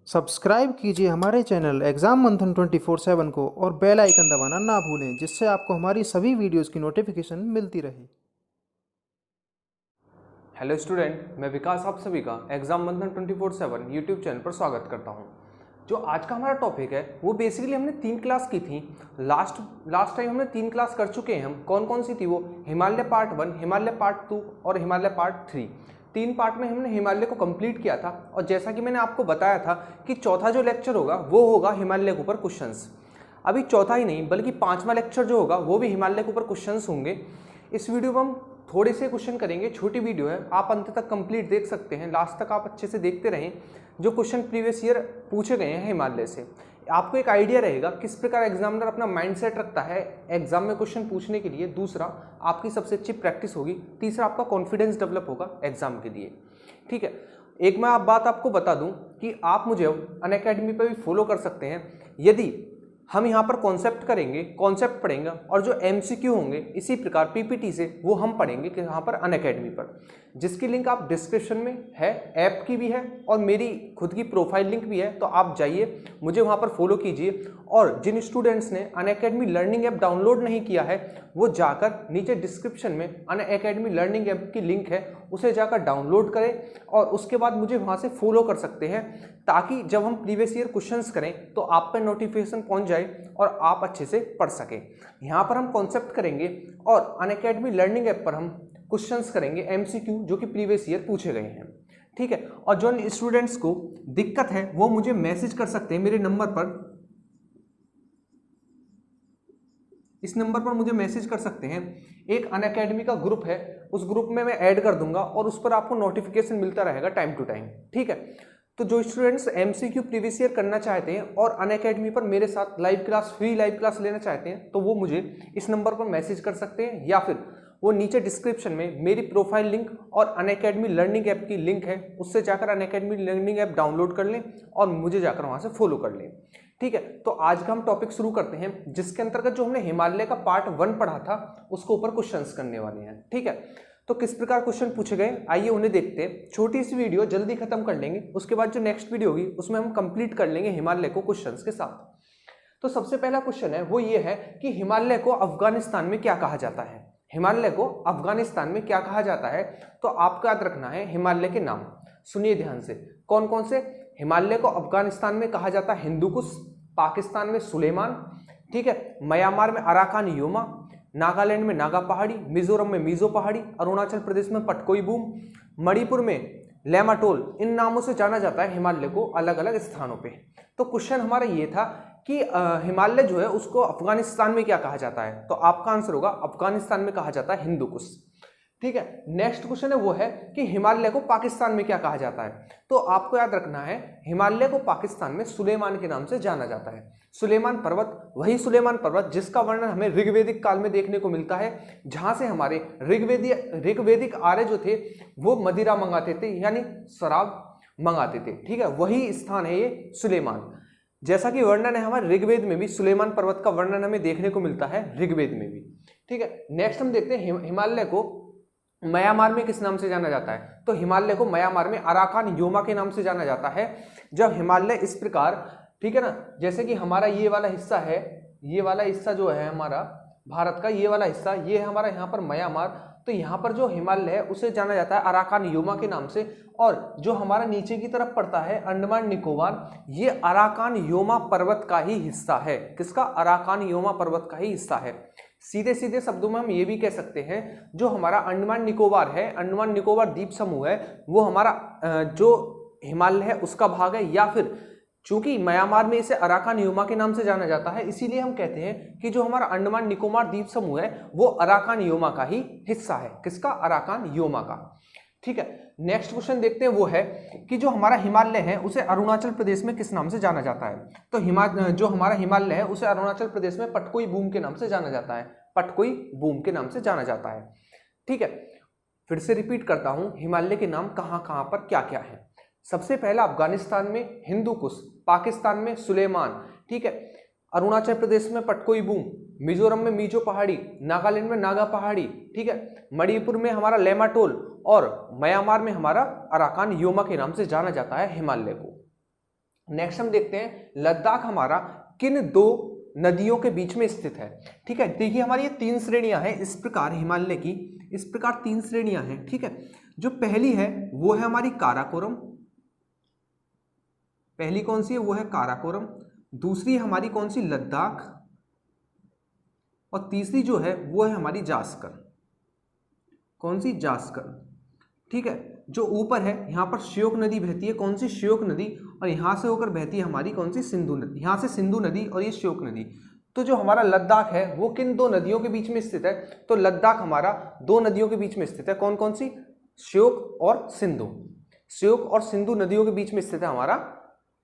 Subscribe कीजिए हमारे channel exam मंथन 24/7 को और बेल आइकन दबाना ना भूलें, जिससे आपको हमारी सभी वीडियोज़ की नोटिफिकेशन मिलती रहे। हेलो स्टूडेंट, मैं विकास आप सभी का एग्जाम मंथन 24/7 यूट्यूब चैनल पर स्वागत करता हूं। जो आज का हमारा टॉपिक है वो बेसिकली हमने 3 क्लास की थी। लास्ट टाइम हमने 3 क्लास कर चुके हैं। हम कौन कौन सी थी वो? हिमालय पार्ट 1, हिमालय पार्ट 2 और हिमालय पार्ट 3। 3 पार्ट में हमने हिमालय को कंप्लीट किया था और जैसा कि मैंने आपको बताया था कि चौथा जो लेक्चर होगा वो होगा हिमालय के ऊपर क्वेश्चंस। अभी चौथा ही नहीं बल्कि 5वां लेक्चर जो होगा वो भी हिमालय के ऊपर क्वेश्चंस होंगे। इस वीडियो में हम थोड़े से क्वेश्चन करेंगे, छोटी वीडियो है, आप अंत तक कंप्लीट देख सकते हैं। लास्ट तक आप अच्छे से देखते रहें। जो क्वेश्चन प्रीवियस ईयर पूछे गए हैं हिमालय से, आपको एक आइडिया रहेगा किस प्रकार एग्जामिनर अपना माइंडसेट रखता है एग्जाम में क्वेश्चन पूछने के लिए। दूसरा, आपकी सबसे अच्छी प्रैक्टिस होगी। तीसरा, आपका कॉन्फिडेंस डेवलप होगा एग्जाम के लिए। ठीक है, एक मैं बात आपको बता दूं कि आप मुझे अनअकैडमी पर भी फॉलो कर सकते हैं। यदि हम यहाँ पर कॉन्सेप्ट करेंगे, कॉन्सेप्ट पढ़ेंगे और जो एमसीक्यू होंगे इसी प्रकार पीपीटी से वो हम पढ़ेंगे कि यहाँ पर अनअकैडमी पर, जिसकी लिंक आप डिस्क्रिप्शन में है, ऐप की भी है और मेरी खुद की प्रोफाइल लिंक भी है। तो आप जाइए, मुझे वहाँ पर फॉलो कीजिए। और जिन स्टूडेंट्स ने अनअकैडमी लर्निंग ऐप डाउनलोड नहीं किया है वो जाकर नीचे डिस्क्रिप्शन में अनअकैडमी लर्निंग ऐप की लिंक है, उसे जाकर डाउनलोड करें और उसके बाद मुझे वहाँ से फॉलो कर सकते हैं, ताकि जब हम प्रीवियस ईयर क्वेश्चंस करें तो आप पर नोटिफिकेशन पहुंच जाए और आप अच्छे से पढ़ सकें। यहाँ पर हम कॉन्सेप्ट करेंगे और अनअकैडमी लर्निंग ऐप पर हम क्वेश्चंस करेंगे एमसीक्यू जो कि प्रीवियस ईयर पूछे गए हैं। ठीक है, और जो स्टूडेंट्स को दिक्कत है वो मुझे मैसेज कर सकते हैं मेरे नंबर पर, इस नंबर पर मुझे मैसेज कर सकते हैं। एक अनअकैडमी का ग्रुप है, उस ग्रुप में मैं ऐड कर दूंगा और उस पर आपको नोटिफिकेशन मिलता रहेगा टाइम टू टाइम। ठीक है, तो जो स्टूडेंट्स एमसीक्यू प्रीवियस ईयर करना चाहते हैं और अनअकैडमी पर मेरे साथ live class, free live class लेना चाहते हैं, तो वो मुझे इस नंबर पर मैसेज कर सकते हैं, या फिर वो नीचे डिस्क्रिप्शन में मेरी प्रोफाइल लिंक और अनअकैडमी लर्निंग ऐप की लिंक है, उससे जाकर अनअकैडमी लर्निंग ऐप डाउनलोड कर लें और मुझे जाकर वहां से फॉलो कर लें। ठीक है, तो आज का हम टॉपिक शुरू करते हैं, जिसके अंतर्गत जो हमने हिमालय का पार्ट 1 पढ़ा था उसको ऊपर क्वेश्चंस करने वाले हैं। ठीक है, तो किस प्रकार क्वेश्चन पूछे गए आइए उन्हें देखते हैं। छोटी सी वीडियो जल्दी खत्म कर लेंगे, उसके बाद जो नेक्स्ट वीडियो होगी उसमें हम कंप्लीट कर लेंगे हिमालय को क्वेश्चंस के साथ। तो सबसे पहला क्वेश्चन है वो ये है कि हिमालय को अफगानिस्तान में क्या कहा जाता है? हिमालय को अफगानिस्तान में क्या कहा जाता है? तो आपको याद रखना है हिमालय के नाम, सुनिए ध्यान से, कौन कौन से। हिमालय को अफगानिस्तान में कहा जाता है हिंदुकुश, पाकिस्तान में सुलेमान, ठीक है, म्यांमार में अराकान योमा, नागालैंड में नागा पहाड़ी, मिजोरम में मिजो पहाड़ी, अरुणाचल प्रदेश में पटकोई बूम, मणिपुर में लेमाटोल। इन नामों से जाना जाता है हिमालय को अलग अलग स्थानों पे। तो क्वेश्चन हमारा ये था कि हिमालय जो है उसको अफगानिस्तान में क्या कहा जाता है? तो आपका आंसर होगा अफगानिस्तान में कहा जाता है हिंदुकुश। ठीक है, नेक्स्ट क्वेश्चन है वो है कि हिमालय को पाकिस्तान में क्या कहा जाता है? तो आपको याद रखना है हिमालय को पाकिस्तान में सुलेमान के नाम से जाना जाता है। सुलेमान पर्वत, वही सुलेमान पर्वत जिसका वर्णन हमें ऋग्वेदिक काल में देखने को मिलता है, जहां से हमारे ऋग्वेदिक आर्य जो थे वो मदिरा मंगाते थे, यानी शराब मंगाते थे। ठीक है, वही स्थान है ये सुलेमान, जैसा कि वर्णन है हमारे ऋग्वेद में भी, सुलेमान पर्वत का वर्णन हमें देखने को मिलता है ऋग्वेद में भी। ठीक है, नेक्स्ट हम देखते हैं हिमालय को म्यांमार में किस नाम से जाना जाता है? तो हिमालय को म्यांमार में अराकान योमा के नाम से जाना जाता है। जब हिमालय इस प्रकार, ठीक है ना, जैसे कि हमारा ये वाला हिस्सा है, ये वाला हिस्सा जो है हमारा भारत का, ये वाला हिस्सा ये है हमारा यहाँ पर म्यांमार, तो यहाँ पर जो हिमालय है उसे जाना जाता है अराकान योमा के नाम से। और जो हमारा नीचे की तरफ पड़ता है अंडमान निकोबार, ये अराकान योमा पर्वत का ही हिस्सा है। किसका? अराकान योमा पर्वत का ही हिस्सा है। सीधे सीधे शब्दों में हम ये भी कह सकते हैं जो हमारा अंडमान निकोबार है, अंडमान निकोबार द्वीप समूह है, वो हमारा जो हिमालय है उसका भाग है। या फिर चूंकि म्यांमार में इसे अराकान योमा के नाम से जाना जाता है, इसीलिए हम कहते हैं कि जो हमारा अंडमान निकोबार द्वीप समूह है वो अराकान योमा का ही हिस्सा है। किसका? अराकान योमा का। ठीक है, नेक्स्ट क्वेश्चन देखते हैं वो है कि जो हमारा हिमालय है उसे अरुणाचल प्रदेश में किस नाम से जाना जाता है? तो जो हमारा हिमालय है उसे अरुणाचल प्रदेश में पटकोई बूम के नाम से जाना जाता है, पटकोई बूम के नाम से जाना जाता है। ठीक है, फिर से रिपीट करता हूं, हिमालय के नाम कहां कहां पर क्या क्या है। सबसे पहला अफगानिस्तान में हिंदुकुश, पाकिस्तान में सुलेमान, ठीक है, अरुणाचल प्रदेश में पटकोई बूम, मिजोरम में मिजो पहाड़ी, नागालैंड में नागा पहाड़ी, ठीक है, मणिपुर में हमारा लेमाटोल और म्यांमार में हमारा अराकान योमा के नाम से जाना जाता है हिमालय को। नेक्स्ट हम देखते हैं लद्दाख हमारा किन दो नदियों के बीच में स्थित है। ठीक है, देखिए हमारी ये 3 श्रेणियां हैं इस प्रकार हिमालय की, इस प्रकार 3 श्रेणियां हैं। ठीक है, जो पहली है वो है हमारी काराकोरम, पहली कौन सी है वो है काराकोरम, दूसरी हमारी कौन सी लद्दाख, और तीसरी जो है वो है हमारी जास्कर। कौन सी? जास्कर। ठीक है, जो ऊपर है यहाँ पर श्योक नदी बहती है, कौन सी? श्योक नदी, और यहाँ से होकर बहती है हमारी कौन सी? सिंधु नदी। यहाँ से सिंधु नदी और ये श्योक नदी। तो जो हमारा लद्दाख है वो किन दो नदियों के बीच में स्थित है? तो लद्दाख हमारा 2 नदियों के बीच में स्थित है। कौन कौन सी? श्योक और सिंधु। श्योक और सिंधु नदियों के बीच में स्थित है हमारा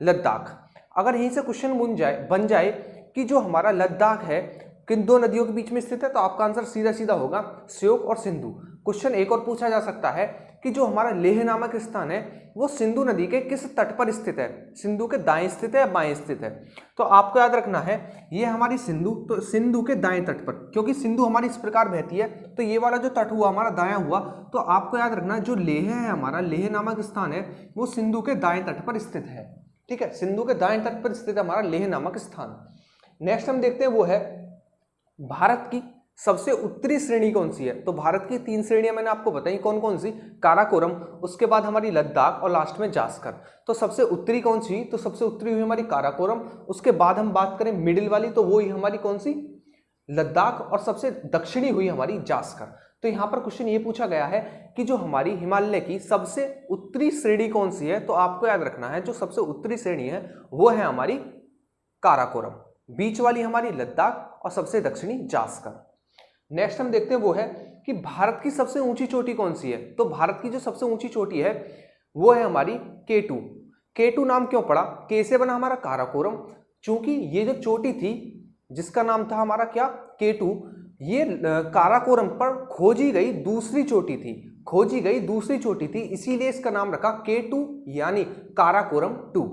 लद्दाख। अगर यहीं से क्वेश्चन बन जाए कि जो हमारा लद्दाख है किन 2 नदियों के बीच में स्थित है, तो आपका आंसर सीधा सीधा होगा श्योक और सिंधु। क्वेश्चन एक और पूछा जा सकता है कि जो हमारा लेह नामक स्थान है वो सिंधु नदी के किस तट पर स्थित है? सिंधु के दाएं स्थित है या बाएं स्थित है? तो आपको याद रखना है ये हमारी सिंधु, तो सिंधु के दाएं तट पर, क्योंकि सिंधु हमारी इस प्रकार बहती है, तो ये वाला जो तट हुआ हमारा दायां हुआ। तो आपको याद रखना जो लेह है हमारा, लेह नामक स्थान है वो सिंधु के दाएं तट पर स्थित है। ठीक है, सिंधु के दाएं तट पर स्थित है हमारा लेह नामक स्थान। नेक्स्ट हम देखते हैं वो है भारत की सबसे उत्तरी श्रेणी कौन सी है? तो भारत की 3 श्रेणियां मैंने आपको बताई, कौन कौन सी? काराकोरम, उसके बाद हमारी लद्दाख और लास्ट में जास्कर। तो सबसे उत्तरी कौन सी? तो सबसे उत्तरी हुई हमारी काराकोरम, उसके बाद हम बात करें मिडिल वाली तो वो ही हमारी कौन सी? लद्दाख, और सबसे दक्षिणी हुई हमारी जास्कर। तो यहाँ पर क्वेश्चन ये पूछा गया है कि जो हमारी हिमालय की सबसे उत्तरी श्रेणी कौन सी है? तो आपको याद रखना है जो सबसे उत्तरी श्रेणी है वो है हमारी काराकोरम, बीच वाली हमारी लद्दाख और सबसे दक्षिणी जास्कर। नेक्स्ट हम देखते हैं वो है कि भारत की सबसे ऊंची चोटी कौन सी है? तो भारत की जो सबसे ऊंची चोटी है वो है हमारी K2। K2 नाम क्यों पड़ा? K से बना हमारा काराकोरम, चूंकि ये जो चोटी थी जिसका नाम था हमारा क्या? K2, ये काराकोरम पर खोजी गई दूसरी चोटी थी, खोजी गई दूसरी चोटी थी, इसीलिए इसका नाम रखा K2 यानी काराकोरम 2।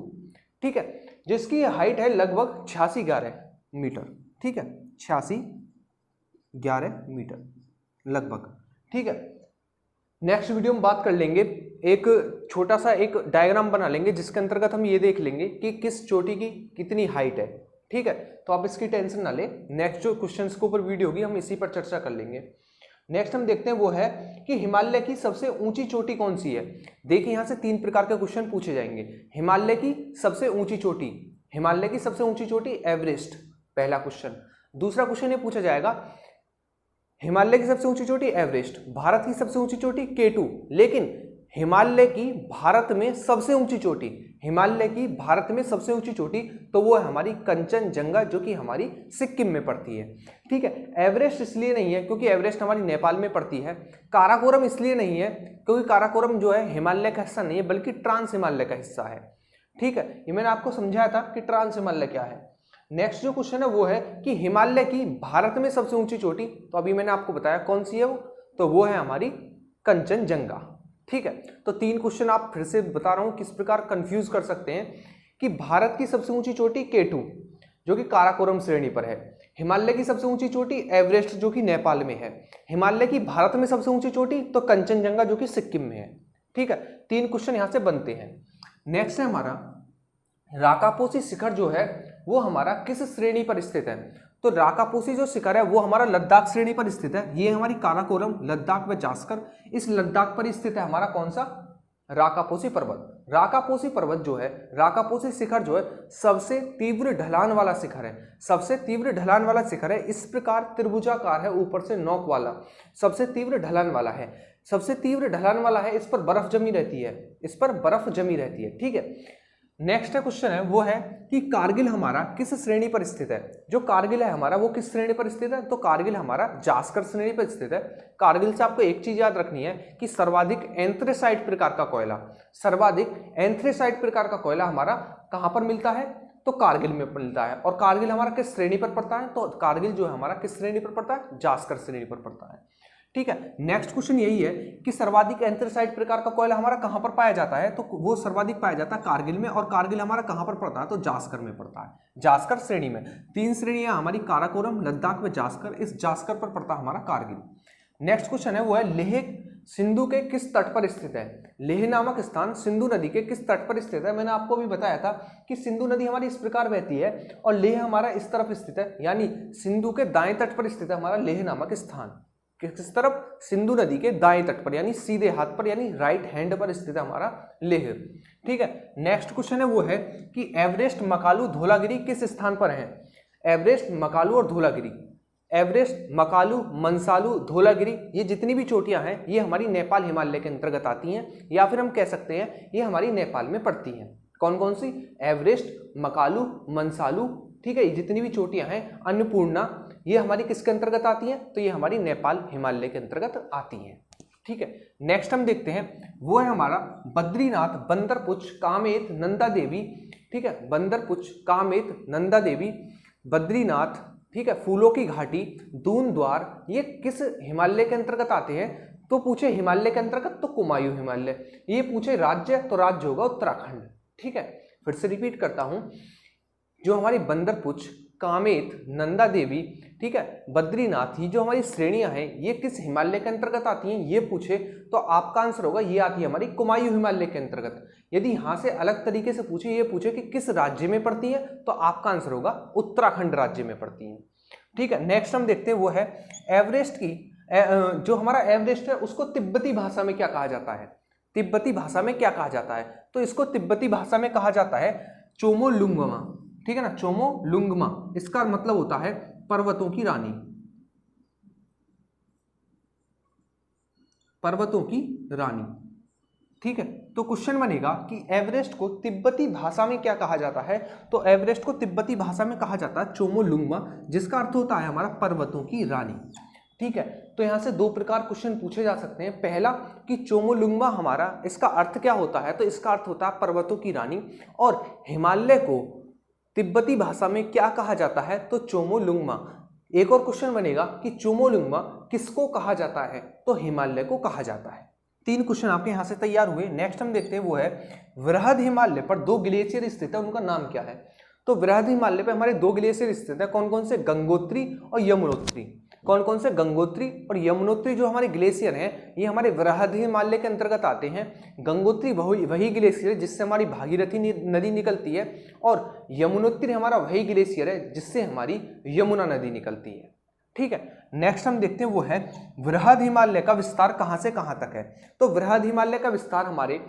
ठीक है, जिसकी हाइट है लगभग 86-11 मीटर। ठीक है, 86-11 मीटर लगभग। ठीक है, नेक्स्ट वीडियो में बात कर लेंगे, एक छोटा सा एक डायग्राम बना लेंगे जिसके अंतर्गत हम ये देख लेंगे कि किस चोटी की कितनी हाइट है। ठीक है, तो आप इसकी टेंशन ना ले, नेक्स्ट जो क्वेश्चंस के ऊपर वीडियो होगी हम इसी पर चर्चा कर लेंगे। नेक्स्ट हम देखते हैं वो है कि हिमालय की सबसे ऊंची चोटी कौन सी है। देखिए यहाँ से 3 प्रकार के क्वेश्चन पूछे जाएंगे। हिमालय की सबसे ऊंची चोटी, हिमालय की सबसे ऊंची चोटी एवरेस्ट, पहला क्वेश्चन। दूसरा क्वेश्चन ये पूछा जाएगा हिमालय की सबसे ऊंची चोटी एवरेस्ट, भारत की सबसे ऊंची चोटी K2, लेकिन हिमालय की भारत में सबसे ऊंची चोटी, हिमालय की भारत में सबसे ऊंची चोटी तो वो है हमारी कंचनजंगा, जो कि हमारी सिक्किम में पड़ती है। ठीक है, एवरेस्ट इसलिए नहीं है क्योंकि एवरेस्ट हमारी नेपाल में पड़ती है। काराकोरम इसलिए नहीं है क्योंकि काराकोरम जो है हिमालय का हिस्सा नहीं है बल्कि ट्रांस हिमालय का हिस्सा है। ठीक है, ये मैंने आपको समझाया था कि ट्रांस हिमालय क्या है। नेक्स्ट जो क्वेश्चन है वो है कि हिमालय की भारत में सबसे ऊंची चोटी, तो अभी मैंने आपको बताया कौन सी है वो, तो वो है हमारी कंचनजंगा। ठीक है, तो 3 क्वेश्चन आप फिर से बता रहा हूं किस प्रकार कंफ्यूज कर सकते हैं कि भारत की सबसे ऊंची चोटी K2 जो कि काराकोरम श्रेणी पर है, हिमालय की सबसे ऊंची चोटी एवरेस्ट जो कि नेपाल में है, हिमालय की भारत में सबसे ऊंची चोटी तो कंचनजंगा जो कि सिक्किम में है। ठीक है, 3 क्वेश्चन यहां से बनते हैं। नेक्स्ट है हमारा राकापोसी शिखर जो है वो हमारा किस श्रेणी पर स्थित है? तो राकापोसी जो शिखर है वो हमारा लद्दाख श्रेणी पर स्थित है। ये हमारी काराकोरम, लद्दाख व जास्कर, इस लद्दाख पर स्थित है हमारा कौन सा? राकापोसी पर्वत। राकापोसी पर्वत जो है, राकापोसी शिखर जो है सबसे तीव्र ढलान वाला शिखर है, सबसे तीव्र ढलान वाला शिखर है। इस प्रकार त्रिभुजाकार है, ऊपर से नोक वाला, सबसे तीव्र ढलान वाला है, सबसे तीव्र ढलान वाला है। इस पर बर्फ जमी रहती है, इस पर बर्फ जमी रहती है। ठीक है, नेक्स्ट क्वेश्चन है वो है कि कारगिल हमारा किस श्रेणी पर स्थित है? जो कारगिल है हमारा वो किस श्रेणी पर स्थित है? तो कारगिल हमारा जास्कर श्रेणी पर स्थित है। कारगिल से आपको एक चीज याद रखनी है कि सर्वाधिक एंथ्रेसाइट प्रकार का कोयला, सर्वाधिक एंथ्रेसाइट प्रकार का कोयला हमारा कहां पर मिलता है? तो कारगिल में मिलता है। और कारगिल हमारा किस श्रेणी पर पड़ता है? तो कारगिल जो है हमारा किस श्रेणी पर पड़ता है? जास्कर श्रेणी पर पड़ता है। ठीक है, नेक्स्ट क्वेश्चन यही है कि सर्वाधिक एंथ्रेसाइट प्रकार का कोयला हमारा कहां पर पाया जाता है? तो वो सर्वाधिक पाया जाता है कारगिल में, और कारगिल हमारा कहां पर पड़ता है? तो जास्कर में पड़ता है, जास्कर श्रेणी में। 3 श्रेणियां हमारी काराकोरम, लद्दाख व जास्कर, इस जास्कर पर पड़ता है हमारा कारगिल। नेक्स्ट क्वेश्चन है वो है लेह सिंधु के किस तट पर स्थित है। लेह नामक स्थान सिंधु नदी के किस तट पर स्थित है। मैंने आपको भी बताया था कि सिंधु नदी हमारी इस प्रकार बहती है और लेह हमारा इस तरफ स्थित है, यानी सिंधु के दाएं तट पर स्थित है हमारा लेह नामक स्थान। किस तरफ? सिंधु नदी के दाएं तट पर, यानी सीधे हाथ पर, यानी राइट हैंड पर स्थित है हमारा लेह। ठीक है, नेक्स्ट क्वेश्चन है वो है कि एवरेस्ट, मकालू, धौलागिरी किस स्थान पर है। एवरेस्ट, मकालू और धौलागिरी, एवरेस्ट, मकालू, मंसालू, धौलागिरी, ये जितनी भी चोटियां हैं ये हमारी नेपाल हिमालय के अंतर्गत आती हैं, या फिर हम कह सकते हैं ये हमारी नेपाल में पड़ती हैं। कौन कौन सी? एवरेस्ट, मकालू, मंसालू, ठीक है, ये जितनी भी चोटियां हैं, अन्नपूर्णा, ये हमारी किसके अंतर्गत आती हैं? तो ये हमारी नेपाल हिमालय के अंतर्गत आती हैं। ठीक है, नेक्स्ट हम देखते हैं वो है हमारा बद्रीनाथ, बंदरपुछ, कामेत, नंदा देवी। ठीक है, बंदरपुछ, कामेत, नंदा देवी, बद्रीनाथ, ठीक है, फूलों की घाटी, दून द्वार, ये किस हिमालय के अंतर्गत आते हैं? तो पूछे हिमालय के अंतर्गत तो कुमायूं हिमालय। ये पूछे राज्य तो राज्य होगा उत्तराखंड। ठीक है, फिर से रिपीट करता हूं, जो हमारी बंदरपुछ, कामेत, नंदा देवी, ठीक है, बद्रीनाथ, ये जो हमारी श्रेणियां हैं ये किस हिमालय के अंतर्गत आती हैं ये पूछे तो आपका आंसर होगा ये आती है हमारी कुमायूं हिमालय के अंतर्गत। यदि यहां से अलग तरीके से पूछे, ये पूछे कि किस राज्य में पड़ती है, तो आपका आंसर होगा उत्तराखंड राज्य में पड़ती है। ठीक है, नेक्स्ट हम देखते हैं वो है एवरेस्ट की, जो हमारा एवरेस्ट है उसको तिब्बती भाषा में क्या कहा जाता है। तिब्बती भाषा में क्या कहा जाता है? तो इसको तिब्बती भाषा में कहा जाता है चोमोलुंगमा। ठीक है ना, चोमोलुंगमा, इसका मतलब होता है पर्वतों की रानी, पर्वतों की रानी। ठीक है, तो क्वेश्चन बनेगा कि एवरेस्ट को तिब्बती भाषा में क्या कहा जाता है। तो एवरेस्ट को तिब्बती भाषा में कहा जाता है चोमोलुंगमा, जिसका अर्थ होता है हमारा पर्वतों की रानी। ठीक है, तो यहां से दो प्रकार क्वेश्चन पूछे जा सकते हैं। पहला कि चोमोलुंगमा हमारा इसका अर्थ क्या होता है, तो इसका अर्थ होता है पर्वतों की रानी। और हिमालय को तिब्बती भाषा में क्या कहा जाता है, तो चोमोलुंगमा। एक और क्वेश्चन बनेगा कि चोमोलुंगमा किसको कहा जाता है, तो हिमालय को कहा जाता है। तीन क्वेश्चन आपके यहां से तैयार हुए। नेक्स्ट हम देखते हैं वो है वृहद हिमालय पर दो ग्लेशियर स्थित है, उनका नाम क्या है। तो वृहद हिमालय पर हमारे दो ग्लेशियर स्थित है, कौन कौन से? गंगोत्री और यमुनोत्री। कौन कौन से? गंगोत्री और यमुनोत्री जो हमारे ग्लेशियर हैं ये हमारे वृहद हिमालय के अंतर्गत आते हैं। गंगोत्री वही ग्लेशियर है जिससे हमारी भागीरथी नदी निकलती है, और यमुनोत्री हमारा वही ग्लेशियर है जिससे हमारी यमुना नदी निकलती है। ठीक है, नेक्स्ट हम देखते हैं वो है वृहद हिमालय का विस्तार कहां से कहां तक है। तो वृहद हिमालय का विस्तार हमारे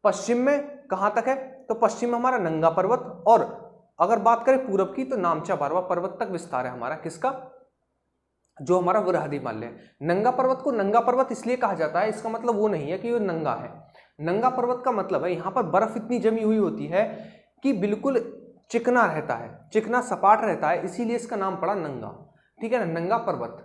पश्चिम में कहां तक है, तो पश्चिम में हमारा नंगा पर्वत, और अगर बात करें पूरब की तो नामचा बारवा पर्वत तक विस्तार है हमारा, किसका? जो हमारा वृहद हिमालय है। नंगा पर्वत को नंगा पर्वत इसलिए कहा जाता है, इसका मतलब वो नहीं है कि वो नंगा है। नंगा पर्वत का मतलब है यहाँ पर बर्फ इतनी जमी हुई होती है कि बिल्कुल चिकना रहता है, चिकना सपाट रहता है, इसीलिए इसका नाम पड़ा नंगा। ठीक है ना, नंगा पर्वत।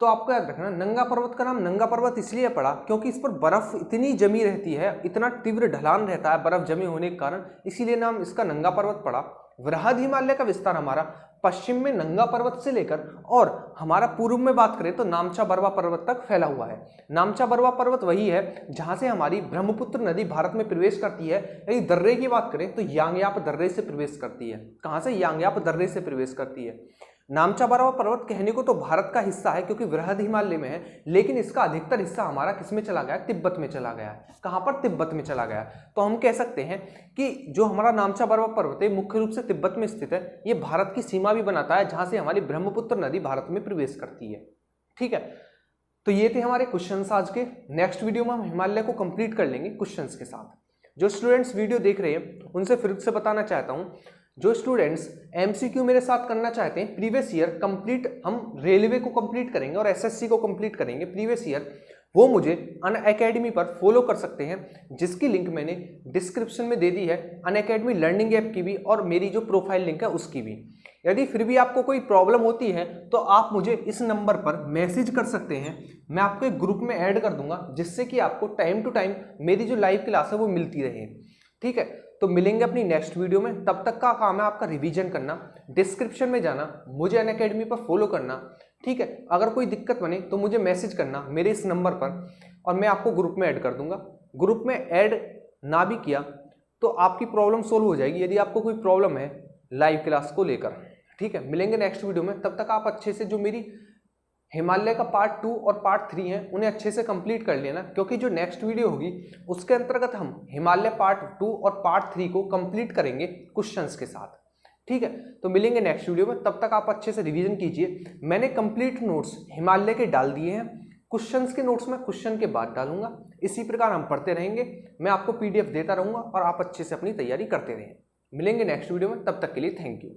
तो आपको याद रखना, नंगा पर्वत का नाम नंगा पर्वत इसलिए पड़ा क्योंकि इस पर बर्फ इतनी जमी रहती है, इतना तीव्र ढलान रहता है बर्फ जमे होने के कारण, इसीलिए नाम इसका नंगा पर्वत पड़ा। वृहद हिमालय का विस्तार हमारा पश्चिम में नंगा पर्वत से लेकर और हमारा पूर्व में बात करें तो नामचा बरवा पर्वत तक फैला हुआ है। नामचा बरवा पर्वत वही है जहां से हमारी ब्रह्मपुत्र नदी भारत में प्रवेश करती है। यदि दर्रे की बात करें तो यांगयाप दर्रे से प्रवेश करती है। कहां से? यांगयाप दर्रे से प्रवेश करती है। नामचा बरवा पर्वत कहने को तो भारत का हिस्सा है क्योंकि वृहद हिमालय में है, लेकिन इसका अधिकतर हिस्सा हमारा किसमें चला गया? तिब्बत में चला गया है। कहां पर? तिब्बत में चला गया। तो हम कह सकते हैं कि जो हमारा नामचा बरवा पर्वत है मुख्य रूप से तिब्बत में स्थित है। ये भारत की सीमा भी बनाता है जहां से हमारी ब्रह्मपुत्र नदी भारत में प्रवेश करती है। ठीक है, तो ये थे हमारे क्वेश्चंस आज के। नेक्स्ट वीडियो में हम हिमालय को कंप्लीट कर लेंगे क्वेश्चंस के साथ। जो स्टूडेंट्स वीडियो देख रहे हैं उनसे फिर से बताना चाहता हूं, जो स्टूडेंट्स एमसीक्यू मेरे साथ करना चाहते हैं प्रीवियस ईयर कंप्लीट, हम रेलवे को कंप्लीट करेंगे और एसएससी को कंप्लीट करेंगे प्रीवियस ईयर, वो मुझे अनअकैडमी पर फॉलो कर सकते हैं, जिसकी लिंक मैंने डिस्क्रिप्शन में दे दी है। अनअकैडमी लर्निंग ऐप की भी और मेरी जो प्रोफाइल लिंक है उसकी भी। यदि फिर भी आपको कोई प्रॉब्लम होती है तो आप मुझे इस नंबर पर मैसेज कर सकते हैं, मैं आपको एक ग्रुप में ऐड कर दूंगा, जिससे कि आपको टाइम टू टाइम मेरी जो लाइव क्लास है वो मिलती रहे। ठीक है, तो मिलेंगे अपनी नेक्स्ट वीडियो में। तब तक का काम है आपका रिवीजन करना, डिस्क्रिप्शन में जाना, मुझे अनअकैडमी पर फॉलो करना। ठीक है, अगर कोई दिक्कत बने तो मुझे मैसेज करना मेरे इस नंबर पर और मैं आपको ग्रुप में ऐड कर दूंगा। ग्रुप में ऐड ना भी किया तो आपकी प्रॉब्लम सोल्व हो जाएगी यदि आपको कोई प्रॉब्लम है लाइव क्लास को लेकर। ठीक है, मिलेंगे नेक्स्ट वीडियो में। तब तक आप अच्छे से जो मेरी हिमालय का पार्ट 2 और पार्ट 3 है उन्हें अच्छे से कंप्लीट कर लेना, क्योंकि जो नेक्स्ट वीडियो होगी उसके अंतर्गत हम हिमालय पार्ट 2 और पार्ट 3 को कंप्लीट करेंगे क्वेश्चंस के साथ। ठीक है, तो मिलेंगे नेक्स्ट वीडियो में, तब तक आप अच्छे से रिवीजन कीजिए। मैंने कंप्लीट नोट्स हिमालय के डाल दिए हैं, क्वेश्चंस के नोट्स में क्वेश्चन के बाद डालूंगा। इसी प्रकार हम पढ़ते रहेंगे, मैं आपको PDF देता रहूंगा और आप अच्छे से अपनी तैयारी करते रहें। मिलेंगे नेक्स्ट वीडियो में, तब तक के लिए थैंक यू।